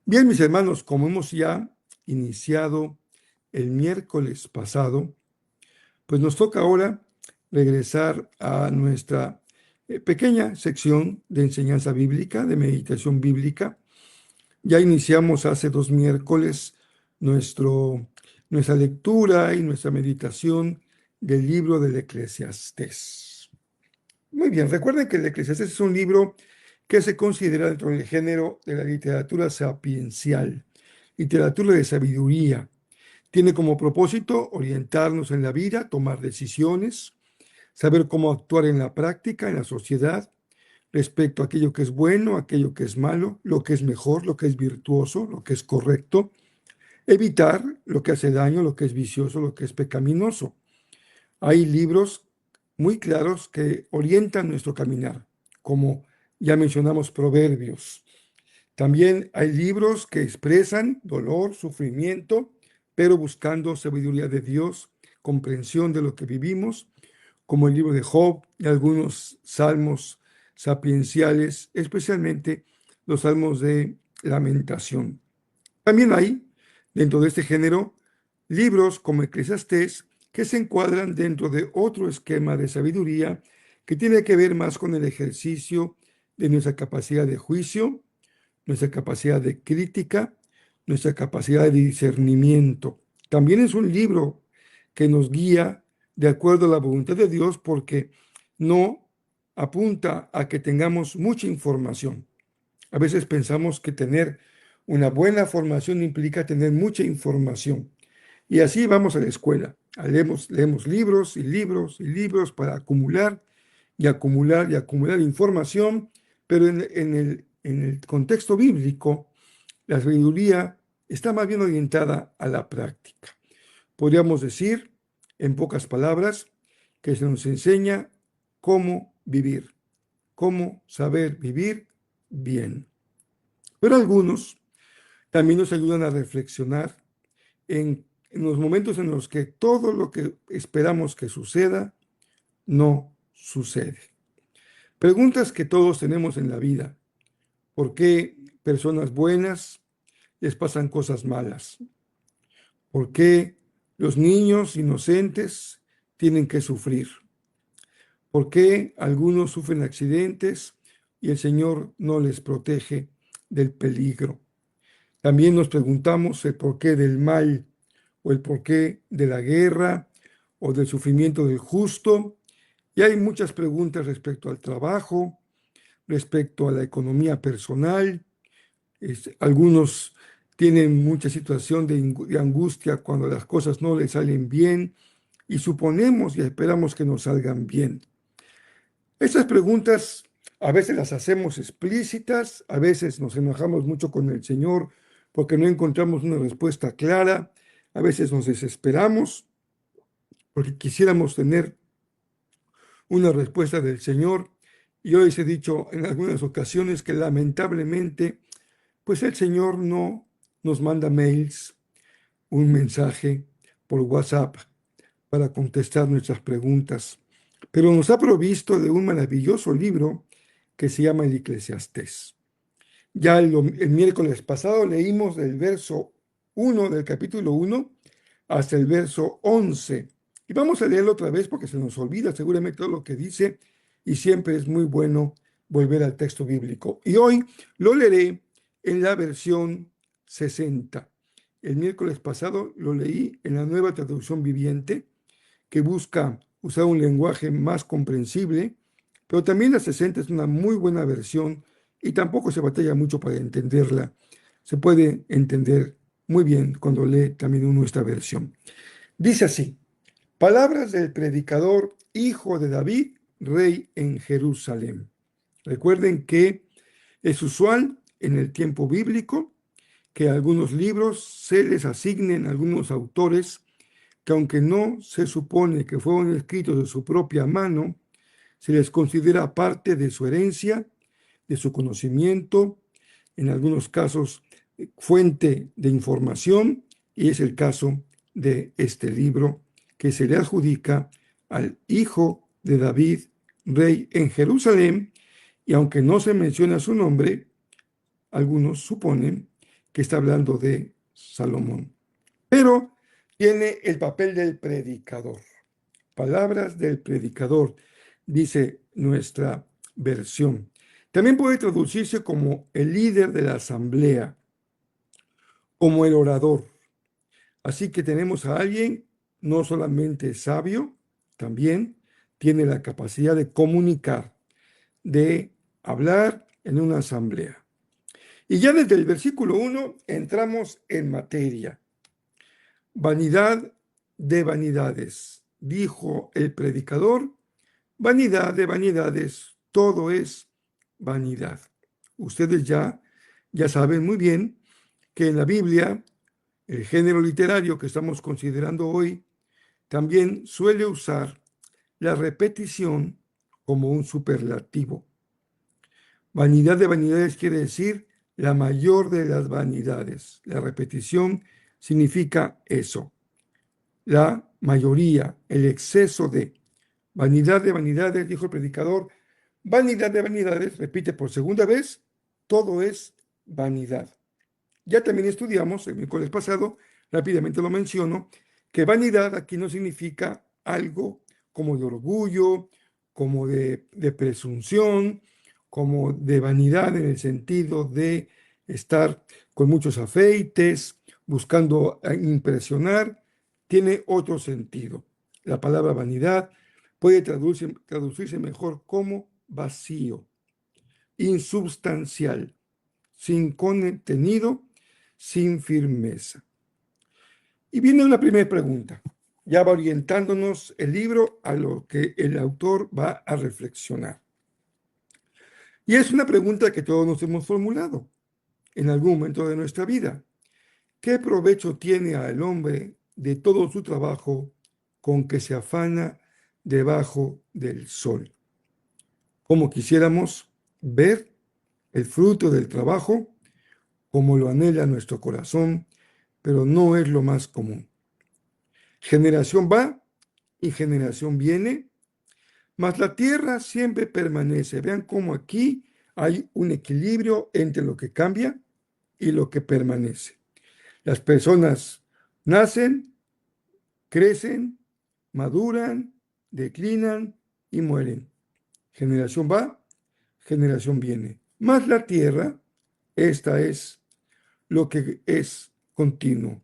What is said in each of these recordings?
Bien, mis hermanos, como hemos ya iniciado el miércoles pasado, pues nos toca ahora regresar a nuestra pequeña sección de enseñanza bíblica, de meditación bíblica. Ya iniciamos hace 2 miércoles nuestro, nuestra lectura y nuestra meditación del libro del Eclesiastés. Muy bien, recuerden que el Eclesiastés es un libro que se considera dentro del género de la literatura sapiencial, literatura de sabiduría. Tiene como propósito orientarnos en la vida, tomar decisiones, saber cómo actuar en la práctica, en la sociedad, respecto a aquello que es bueno, aquello que es malo, lo que es mejor, lo que es virtuoso, lo que es correcto, evitar lo que hace daño, lo que es vicioso, lo que es pecaminoso. Hay libros muy claros que orientan nuestro caminar, como ya mencionamos Proverbios. También hay libros que expresan dolor, sufrimiento, pero buscando sabiduría de Dios, comprensión de lo que vivimos, como el libro de Job y algunos salmos sapienciales, especialmente los salmos de lamentación. También hay, dentro de este género, libros como Eclesiastés que se encuadran dentro de otro esquema de sabiduría que tiene que ver más con el ejercicio de nuestra capacidad de juicio, nuestra capacidad de crítica, nuestra capacidad de discernimiento. También es un libro que nos guía de acuerdo a la voluntad de Dios porque no apunta a que tengamos mucha información. A veces pensamos que tener una buena formación implica tener mucha información. Y así vamos a la escuela. Leemos libros y libros y libros para acumular y acumular y acumular información, pero en el contexto bíblico, la sabiduría está más bien orientada a la práctica. Podríamos decir, en pocas palabras, que se nos enseña cómo vivir, cómo saber vivir bien. Pero algunos también nos ayudan a reflexionar en los momentos en los que todo lo que esperamos que suceda no sucede. Preguntas que todos tenemos en la vida. ¿Por qué personas buenas les pasan cosas malas? ¿Por qué los niños inocentes tienen que sufrir? ¿Por qué algunos sufren accidentes y el Señor no les protege del peligro? También nos preguntamos el porqué del mal o el porqué de la guerra o del sufrimiento del justo. Y hay muchas preguntas respecto al trabajo, respecto a la economía personal. Algunos tienen mucha situación de angustia cuando las cosas no les salen bien y suponemos y esperamos que nos salgan bien. Estas preguntas a veces las hacemos explícitas, a veces nos enojamos mucho con el Señor porque no encontramos una respuesta clara, a veces nos desesperamos porque quisiéramos tener una respuesta del Señor. Y hoy se he dicho en algunas ocasiones que lamentablemente, pues el Señor no nos manda mails, un mensaje por WhatsApp para contestar nuestras preguntas, pero nos ha provisto de un maravilloso libro que se llama el Eclesiastés. Ya el miércoles pasado leímos del verso 1 del capítulo 1 hasta el verso 11. Y vamos a leerlo otra vez porque se nos olvida seguramente todo lo que dice y siempre es muy bueno volver al texto bíblico. Y hoy lo leeré en la versión 60. El miércoles pasado lo leí en la Nueva Traducción Viviente, que busca usar un lenguaje más comprensible, pero también la 60 es una muy buena versión y tampoco se batalla mucho para entenderla. Se puede entender muy bien cuando lee también uno esta versión. Dice así: palabras del predicador, hijo de David, rey en Jerusalén. Recuerden que es usual en el tiempo bíblico que algunos libros se les asignen a algunos autores que, aunque no se supone que fueron escritos de su propia mano, se les considera parte de su herencia, de su conocimiento, en algunos casos fuente de información, y es el caso de este libro que se le adjudica al hijo de David, rey en Jerusalén, y aunque no se menciona su nombre, algunos suponen que está hablando de Salomón. Pero tiene el papel del predicador. Palabras del predicador, dice nuestra versión. También puede traducirse como el líder de la asamblea, como el orador. Así que tenemos a alguien no solamente sabio, también tiene la capacidad de comunicar, de hablar en una asamblea. Y ya desde el versículo 1 entramos en materia. Vanidad de vanidades, dijo el predicador, vanidad de vanidades, todo es vanidad. Ustedes ya saben muy bien que en la Biblia, el género literario que estamos considerando hoy, también suele usar la repetición como un superlativo. Vanidad de vanidades quiere decir la mayor de las vanidades. La repetición significa eso, la mayoría, el exceso de. Vanidad de vanidades, dijo el predicador, vanidad de vanidades, repite por segunda vez, todo es vanidad. Ya también estudiamos el miércoles pasado, rápidamente lo menciono, que vanidad aquí no significa algo como de orgullo, como de presunción, como de vanidad en el sentido de estar con muchos afeites, buscando impresionar, tiene otro sentido. La palabra vanidad puede traducirse mejor como vacío, insubstancial, sin contenido, sin firmeza. Y viene una primera pregunta. Ya va orientándonos el libro a lo que el autor va a reflexionar. Y es una pregunta que todos nos hemos formulado en algún momento de nuestra vida. ¿Qué provecho tiene al hombre de todo su trabajo con que se afana debajo del sol? Como quisiéramos ver el fruto del trabajo, como lo anhela nuestro corazón, pero no es lo más común. Generación va y generación viene, mas la tierra siempre permanece. Vean cómo aquí hay un equilibrio entre lo que cambia y lo que permanece. Las personas nacen, crecen, maduran, declinan y mueren. Generación va, generación viene. Mas la tierra, esta es lo que es continuo.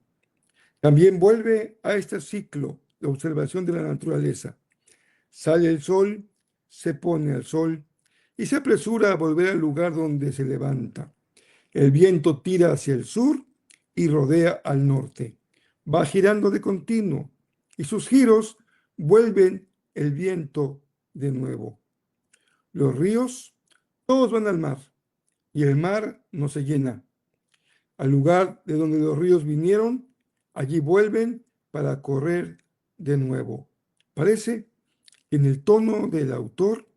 También vuelve a este ciclo, la observación de la naturaleza. Sale el sol, se pone al sol y se apresura a volver al lugar donde se levanta. El viento tira hacia el sur y rodea al norte. Va girando de continuo y sus giros vuelven el viento de nuevo. Los ríos, todos van al mar y el mar no se llena. Al lugar de donde los ríos vinieron, allí vuelven para correr de nuevo. Parece que en el tono del autor,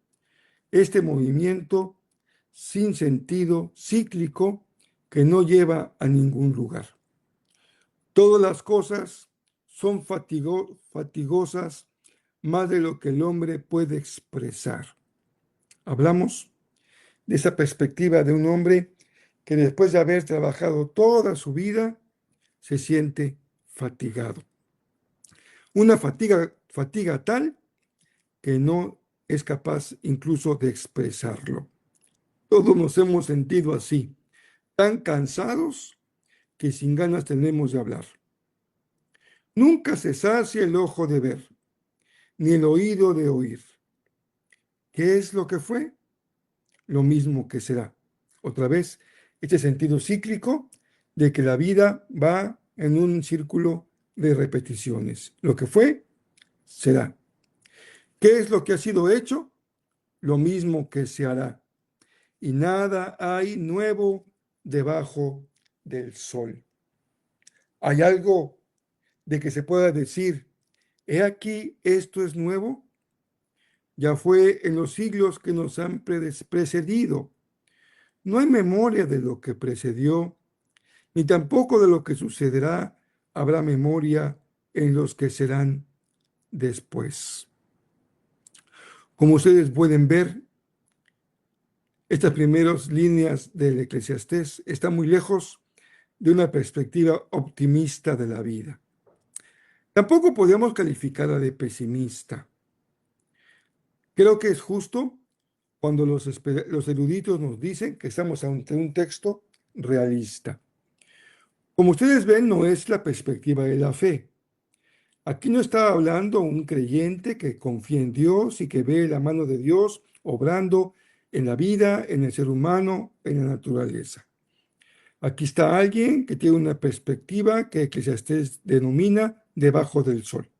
este movimiento sin sentido, cíclico, que no lleva a ningún lugar. Todas las cosas son fatigosas más de lo que el hombre puede expresar. Hablamos de esa perspectiva de un hombre que después de haber trabajado toda su vida, se siente fatigado. Una fatiga tal que no es capaz incluso de expresarlo. Todos nos hemos sentido así, tan cansados que sin ganas tenemos de hablar. Nunca se sacia el ojo de ver, ni el oído de oír. ¿Qué es lo que fue? Lo mismo que será. Otra vez, este sentido cíclico de que la vida va en un círculo de repeticiones. Lo que fue, será. ¿Qué es lo que ha sido hecho? Lo mismo que se hará. Y nada hay nuevo debajo del sol. ¿Hay algo de que se pueda decir, he aquí, esto es nuevo? Ya fue en los siglos que nos han precedido. No hay memoria de lo que precedió, ni tampoco de lo que sucederá habrá memoria en los que serán después. Como ustedes pueden ver, estas primeras líneas del Eclesiastés están muy lejos de una perspectiva optimista de la vida. Tampoco podemos calificarla de pesimista. Creo que es justo cuando los eruditos nos dicen que estamos ante un texto realista. Como ustedes ven, no es la perspectiva de la fe. Aquí no está hablando un creyente que confía en Dios y que ve la mano de Dios obrando en la vida, en el ser humano, en la naturaleza. Aquí está alguien que tiene una perspectiva que Eclesiastés denomina debajo del sol.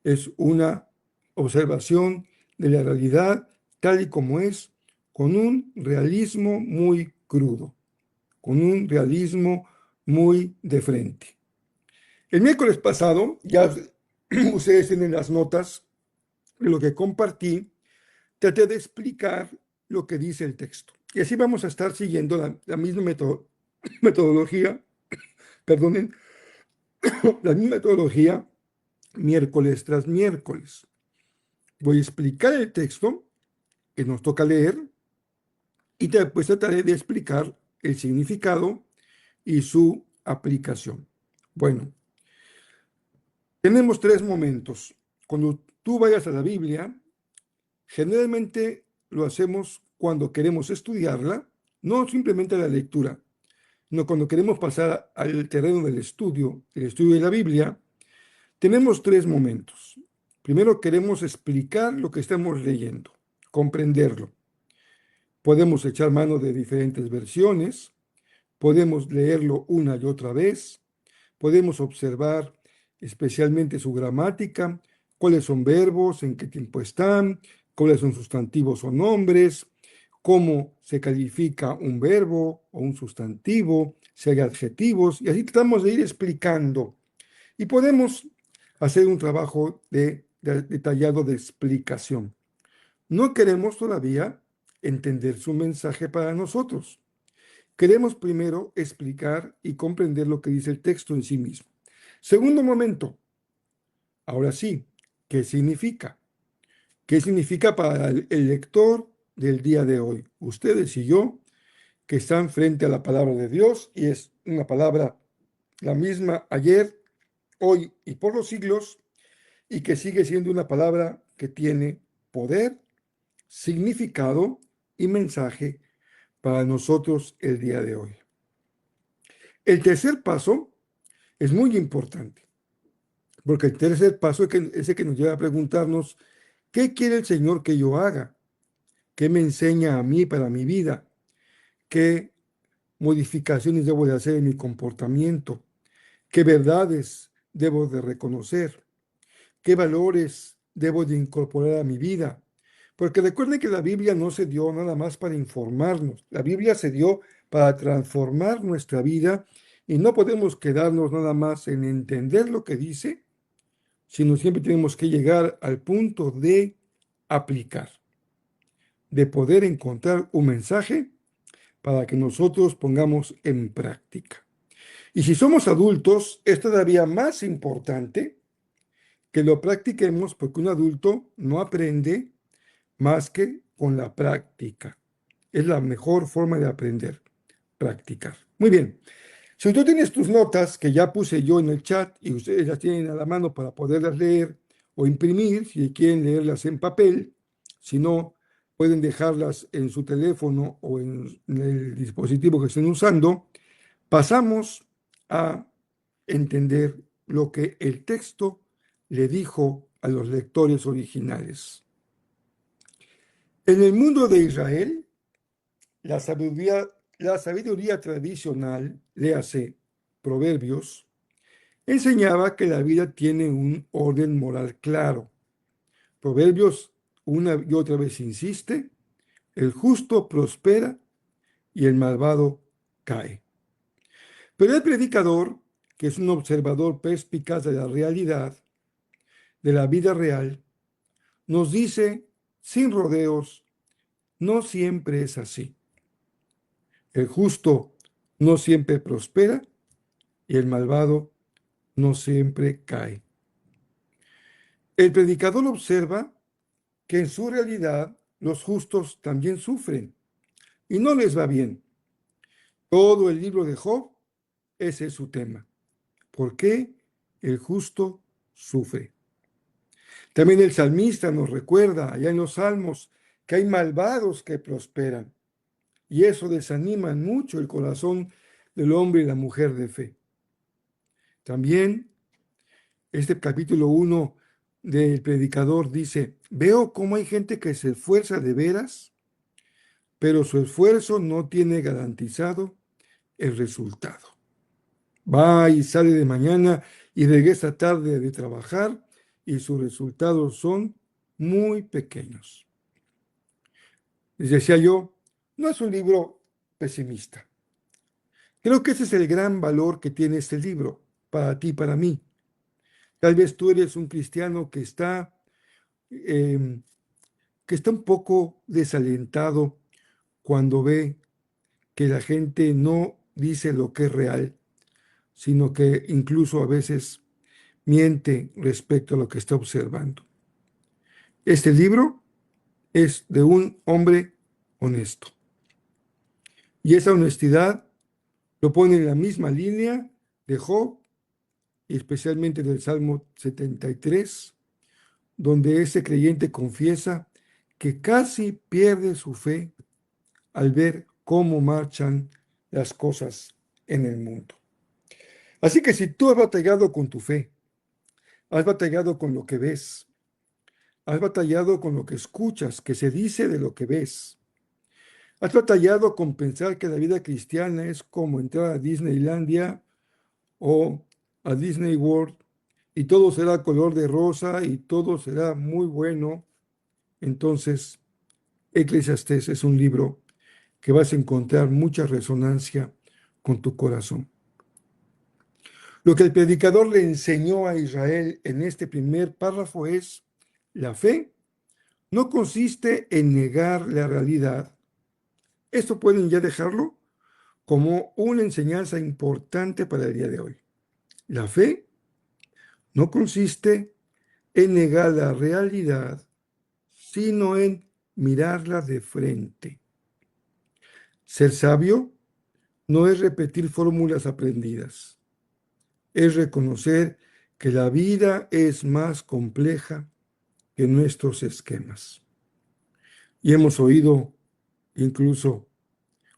Es una observación de la realidad tal y como es, con un realismo muy crudo, con un realismo muy de frente. El miércoles pasado, ya ustedes tienen las notas de lo que compartí, traté de explicar lo que dice el texto. Y así vamos a estar siguiendo la misma metodología, perdonen, la misma metodología miércoles tras miércoles. Voy a explicar el texto que nos toca leer y después trataré de explicar el significado y su aplicación. Bueno, tenemos tres momentos. Cuando tú vayas a la Biblia, generalmente lo hacemos cuando queremos estudiarla, no simplemente la lectura, no cuando queremos pasar al terreno del estudio, el estudio de la Biblia, tenemos tres momentos. Primero queremos explicar lo que estamos leyendo, comprenderlo. Podemos echar mano de diferentes versiones, podemos leerlo una y otra vez, podemos observar especialmente su gramática, cuáles son verbos, en qué tiempo están, cuáles son sustantivos o nombres, cómo se califica un verbo o un sustantivo, si hay adjetivos, y así tratamos de ir explicando. Y podemos hacer un trabajo detallado de explicación. No queremos todavía entender su mensaje para nosotros. Queremos primero explicar y comprender lo que dice el texto en sí mismo. Segundo momento, ahora sí, ¿qué significa? ¿Qué significa para el lector del día de hoy? Ustedes y yo, que están frente a la palabra de Dios, y es una palabra la misma ayer, hoy y por los siglos, y que sigue siendo una palabra que tiene poder, significado y mensaje para nosotros el día de hoy. El tercer paso es muy importante, porque el tercer paso es el que nos lleva a preguntarnos, ¿qué quiere el Señor que yo haga? ¿Qué me enseña a mí para mi vida? ¿Qué modificaciones debo de hacer en mi comportamiento? ¿Qué verdades debo de reconocer? ¿Qué valores debo de incorporar a mi vida? Porque recuerden que la Biblia no se dio nada más para informarnos, la Biblia se dio para transformar nuestra vida y no podemos quedarnos nada más en entender lo que dice, sino siempre tenemos que llegar al punto de aplicar, de poder encontrar un mensaje para que nosotros pongamos en práctica. Y si somos adultos, es todavía más importante que lo practiquemos porque un adulto no aprende más que con la práctica. Es la mejor forma de aprender, practicar. Muy bien. Si tú tienes tus notas que ya puse yo en el chat y ustedes las tienen a la mano para poderlas leer o imprimir, si quieren leerlas en papel, si no, pueden dejarlas en su teléfono o en el dispositivo que estén usando, pasamos a entender lo que el texto le dijo a los lectores originales. En el mundo de Israel, la sabiduría tradicional, léase Proverbios, enseñaba que la vida tiene un orden moral claro. Proverbios una y otra vez insiste, el justo prospera y el malvado cae. Pero el predicador, que es un observador perspicaz de la realidad, de la vida real, nos dice, sin rodeos, no siempre es así. El justo no siempre prospera y el malvado no siempre cae. El predicador observa que en su realidad los justos también sufren y no les va bien. Todo el libro de Job Ese es su tema. ¿Por qué el justo sufre? También el salmista nos recuerda allá en los Salmos que hay malvados que prosperan y eso desanima mucho el corazón del hombre y la mujer de fe. También este capítulo 1 del predicador dice, veo cómo hay gente que se esfuerza de veras, pero su esfuerzo no tiene garantizado el resultado. Va y sale de mañana y regresa tarde de trabajar y sus resultados son muy pequeños. Les decía yo, no es un libro pesimista. Creo que ese es el gran valor que tiene este libro para ti y para mí. Tal vez tú eres un cristiano eh, que está un poco desalentado cuando ve que la gente no dice lo que es real, sino que incluso a veces miente respecto a lo que está observando. Este libro es de un hombre honesto. Y esa honestidad lo pone en la misma línea de Job, y especialmente del Salmo 73, donde ese creyente confiesa que casi pierde su fe al ver cómo marchan las cosas en el mundo. Así que si tú has batallado con tu fe, has batallado con lo que ves, has batallado con lo que escuchas, que se dice de lo que ves, has batallado con pensar que la vida cristiana es como entrar a Disneylandia o a Disney World y todo será color de rosa y todo será muy bueno, entonces Eclesiastés es un libro que vas a encontrar mucha resonancia con tu corazón. Lo que el predicador le enseñó a Israel en este primer párrafo es: la fe no consiste en negar la realidad. Esto pueden ya dejarlo como una enseñanza importante para el día de hoy. La fe no consiste en negar la realidad, sino en mirarla de frente. Ser sabio no es repetir fórmulas aprendidas, es reconocer que la vida es más compleja que nuestros esquemas. Y hemos oído, incluso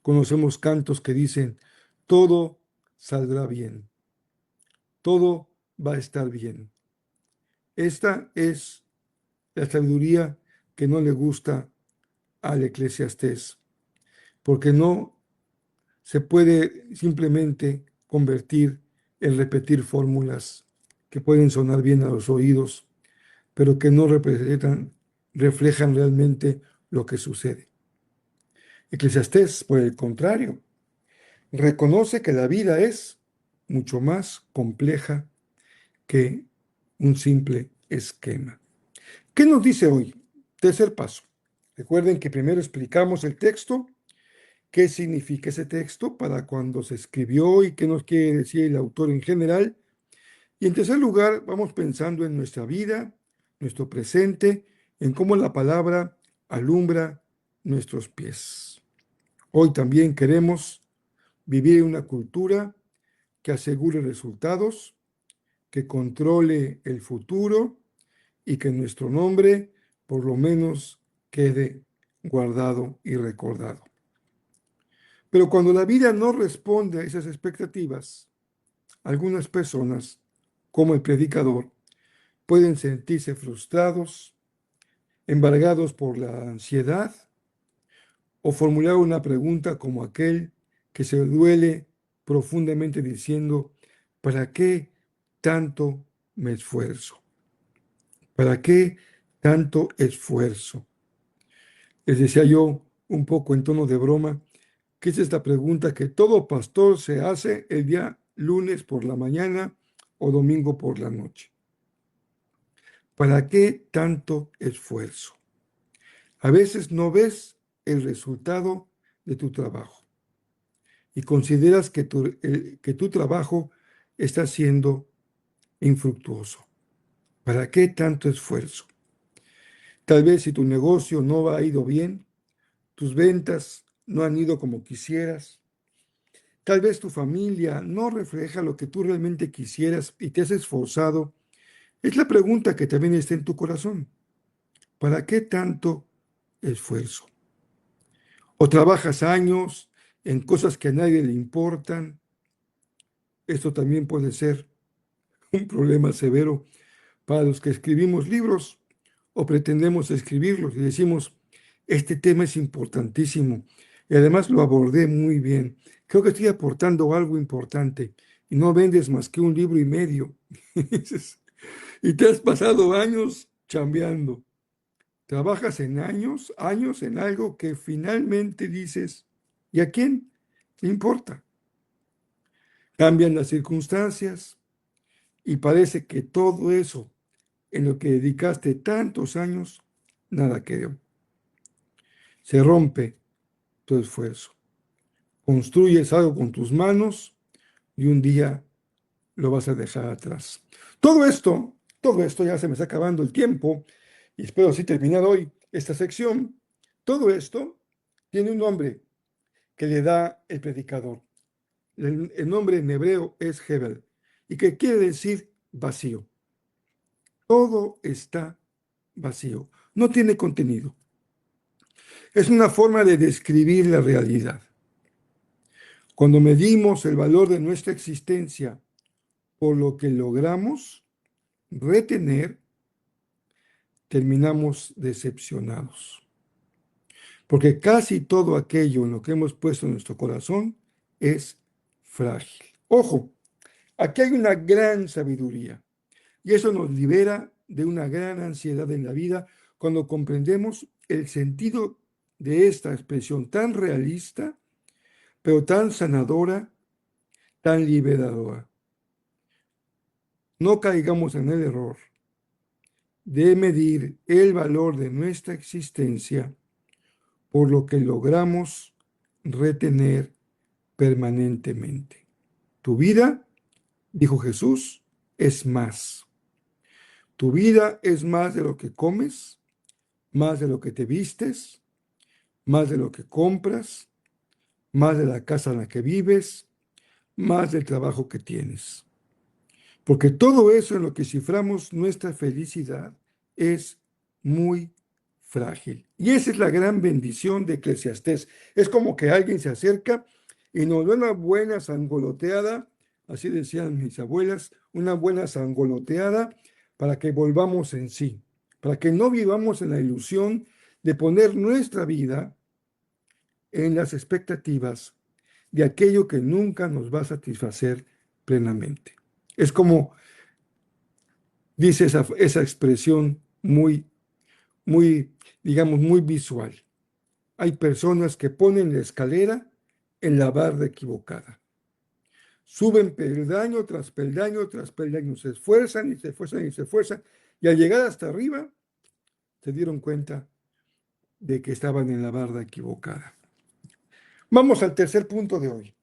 conocemos cantos que dicen, todo saldrá bien, todo va a estar bien. Esta es la sabiduría que no le gusta al Eclesiastés, porque no se puede simplemente convertir en repetir fórmulas que pueden sonar bien a los oídos, pero que no reflejan realmente lo que sucede. Eclesiastés, por el contrario, reconoce que la vida es mucho más compleja que un simple esquema. ¿Qué nos dice hoy? Tercer paso. Recuerden que primero explicamos el texto, qué significa ese texto, para cuándo se escribió y qué nos quiere decir el autor en general. Y en tercer lugar, vamos pensando en nuestra vida, nuestro presente, en cómo la palabra alumbra nuestros pies. Hoy también queremos vivir en una cultura que asegure resultados, que controle el futuro y que nuestro nombre por lo menos quede guardado y recordado. Pero cuando la vida no responde a esas expectativas, algunas personas, como el predicador, pueden sentirse frustrados, embargados por la ansiedad o formular una pregunta como aquel que se duele profundamente diciendo, ¿para qué tanto me esfuerzo? ¿Para qué tanto esfuerzo? Les decía yo un poco en tono de broma que es esta pregunta que todo pastor se hace el día lunes por la mañana o domingo por la noche. ¿Para qué tanto esfuerzo? A veces no ves el resultado de tu trabajo y consideras que tu trabajo está siendo infructuoso. ¿Para qué tanto esfuerzo? Tal vez si tu negocio no ha ido bien, tus ventas no han ido como quisieras, Tal vez tu familia no refleja lo que tú realmente quisieras y te has esforzado. Es la pregunta que también está en tu corazón. ¿Para qué tanto esfuerzo? O trabajas años en cosas que a nadie le importan. Esto también puede ser un problema severo para los que escribimos libros o pretendemos escribirlos y decimos, este tema es importantísimo y además lo abordé muy bien. Creo que estoy aportando algo importante y no vendes más que un libro y medio. Y te has pasado años chambeando. Trabajas en años en algo que finalmente dices, ¿y a quién le importa? Cambian las circunstancias y parece que todo eso en lo que dedicaste tantos años, nada quedó. Se rompe tu esfuerzo. Construyes algo con tus manos y un día lo vas a dejar atrás. Todo esto ya se me está acabando el tiempo y espero así terminar hoy esta sección. Todo esto tiene un nombre que le da el predicador. El nombre en hebreo es Hebel y que quiere decir vacío. Todo está vacío, no tiene contenido. Es una forma de describir la realidad. Cuando medimos el valor de nuestra existencia por lo que logramos retener, terminamos decepcionados. Porque casi todo aquello en lo que hemos puesto nuestro corazón es frágil. Ojo, aquí hay una gran sabiduría y eso nos libera de una gran ansiedad en la vida cuando comprendemos el sentido de esta expresión tan realista, pero tan sanadora, tan liberadora. No caigamos en el error de medir el valor de nuestra existencia por lo que logramos retener permanentemente. Tu vida, dijo Jesús, es más. Tu vida es más de lo que comes, más de lo que te vistes, más de lo que compras, más de la casa en la que vives, más del trabajo que tienes. Porque todo eso en lo que ciframos nuestra felicidad es muy frágil. Y esa es la gran bendición de Eclesiastés. Es como que alguien se acerca y nos da una buena sangoloteada, así decían mis abuelas, una buena sangoloteada para que volvamos en sí, para que no vivamos en la ilusión de poner nuestra vida en las expectativas de aquello que nunca nos va a satisfacer plenamente. Es como dice esa expresión digamos, muy visual. Hay personas que ponen la escalera en la barra equivocada. Suben peldaño tras peldaño tras peldaño, se esfuerzan y se esfuerzan y se esfuerzan, y al llegar hasta arriba, se dieron cuenta de que estaban en la barra equivocada. Vamos al tercer punto de hoy.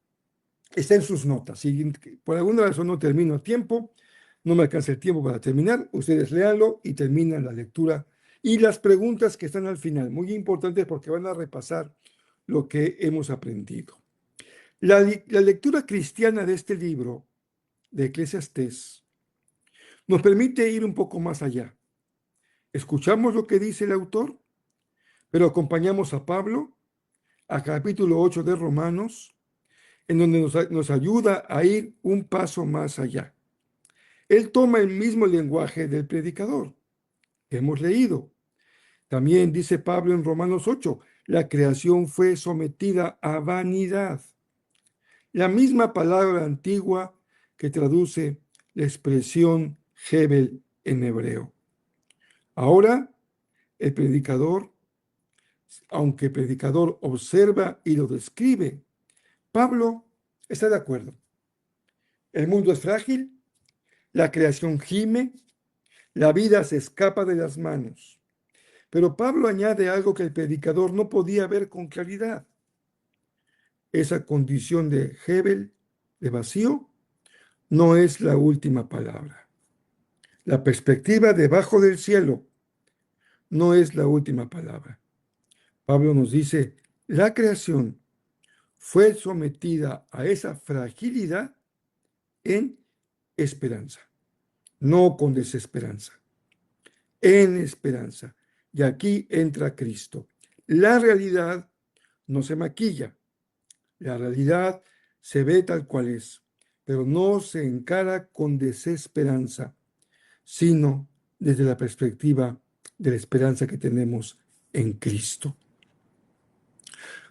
Está en sus notas. Si por alguna razón no termino a tiempo, no me alcanza el tiempo para terminar, ustedes léanlo y terminan la lectura. Y las preguntas que están al final, muy importantes porque van a repasar lo que hemos aprendido. La lectura cristiana de este libro, de Eclesiastés, nos permite ir un poco más allá. Escuchamos lo que dice el autor, pero acompañamos a Pablo a capítulo 8 de Romanos, en donde nos ayuda a ir un paso más allá. Él toma el mismo lenguaje del predicador que hemos leído. También dice Pablo en Romanos 8, la creación fue sometida a vanidad. La misma palabra antigua que traduce la expresión Hebel en hebreo. Ahora, el predicador, aunque el predicador observa y lo describe, Pablo está de acuerdo. El mundo es frágil, la creación gime, la vida se escapa de las manos. Pero Pablo añade algo que el predicador no podía ver con claridad. Esa condición de Hebel, de vacío, no es la última palabra. La perspectiva debajo del cielo no es la última palabra. Pablo nos dice, la creación fue sometida a esa fragilidad en esperanza, no con desesperanza, en esperanza. Y aquí entra Cristo. La realidad no se maquilla, la realidad se ve tal cual es, pero no se encara con desesperanza, sino desde la perspectiva de la esperanza que tenemos en Cristo.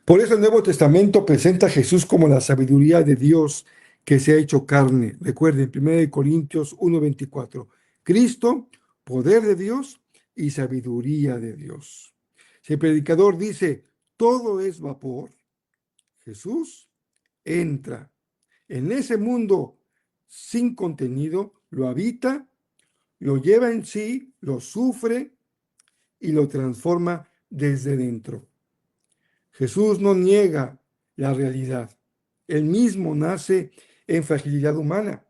Por eso el Nuevo Testamento presenta a Jesús como la sabiduría de Dios que se ha hecho carne. Recuerden, 1 Corintios 1:24. Cristo, poder de Dios y sabiduría de Dios. Si el predicador dice, todo es vapor, Jesús entra en ese mundo sin contenido, lo habita, lo lleva en sí, lo sufre y lo transforma desde dentro. Jesús no niega la realidad. Él mismo nace en fragilidad humana,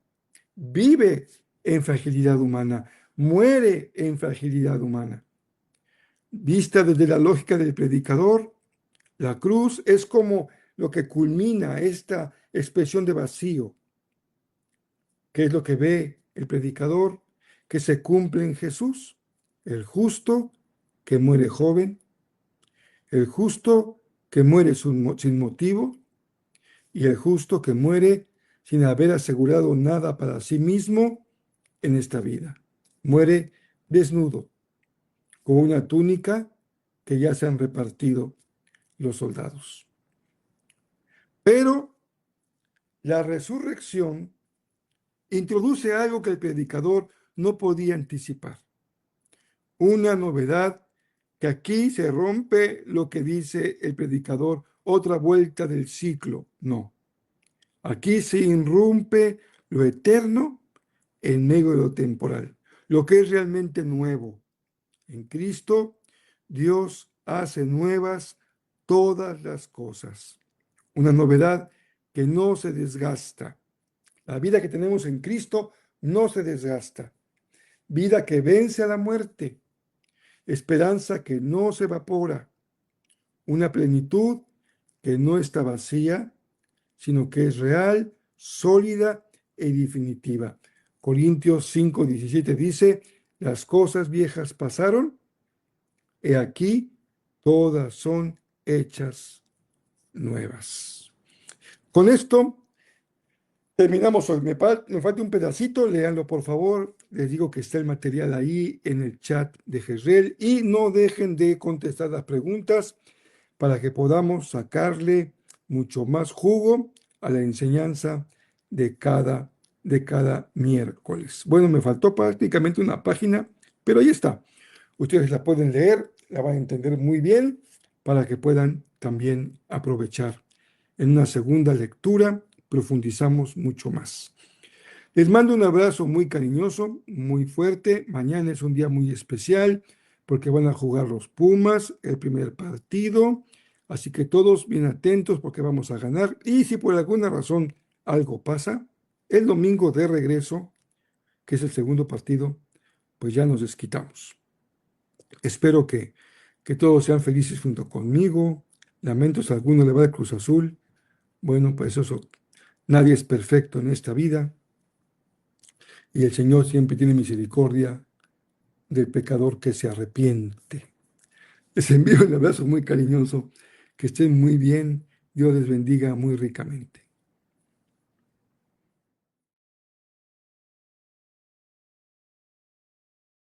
vive en fragilidad humana, muere en fragilidad humana. Vista desde la lógica del predicador, la cruz es como lo que culmina esta expresión de vacío. ¿Qué es lo que ve el predicador? Que se cumple en Jesús, el justo que muere joven, el justo que muere sin motivo y el justo que muere sin haber asegurado nada para sí mismo en esta vida. Muere desnudo, con una túnica que ya se han repartido los soldados. Pero la resurrección introduce algo que el predicador no podía anticipar. Una novedad que aquí se rompe lo que dice el predicador, otra vuelta del ciclo. No. Aquí se irrumpe lo eterno en medio de lo temporal, lo que es realmente nuevo. En Cristo, Dios hace nuevas todas las cosas. Una novedad que no se desgasta. La vida que tenemos en Cristo no se desgasta. Vida que vence a la muerte. Esperanza que no se evapora. Una plenitud que no está vacía, sino que es real, sólida y definitiva. Corintios 5:17 dice, las cosas viejas pasaron, he aquí, todas son hechas nuevas. Con esto terminamos hoy. Me falta un pedacito, léanlo por favor. Les digo que está el material ahí en el chat de Jezreel y no dejen de contestar las preguntas para que podamos sacarle mucho más jugo a la enseñanza de cada miércoles. Bueno, me faltó prácticamente una página, pero ahí está. Ustedes la pueden leer, la van a entender muy bien para que puedan también aprovechar. En una segunda lectura profundizamos mucho más. Les mando un abrazo muy cariñoso, muy fuerte. Mañana es un día muy especial porque van a jugar los Pumas, el primer partido. Así que todos bien atentos porque vamos a ganar. Y si por alguna razón algo pasa, el domingo de regreso, que es el segundo partido, pues ya nos desquitamos. Espero que todos sean felices junto conmigo. Lamento si a alguno le va de Cruz Azul. Bueno, pues eso, nadie es perfecto en esta vida. Y el Señor siempre tiene misericordia del pecador que se arrepiente. Les envío un abrazo muy cariñoso. Que estén muy bien. Dios les bendiga muy ricamente.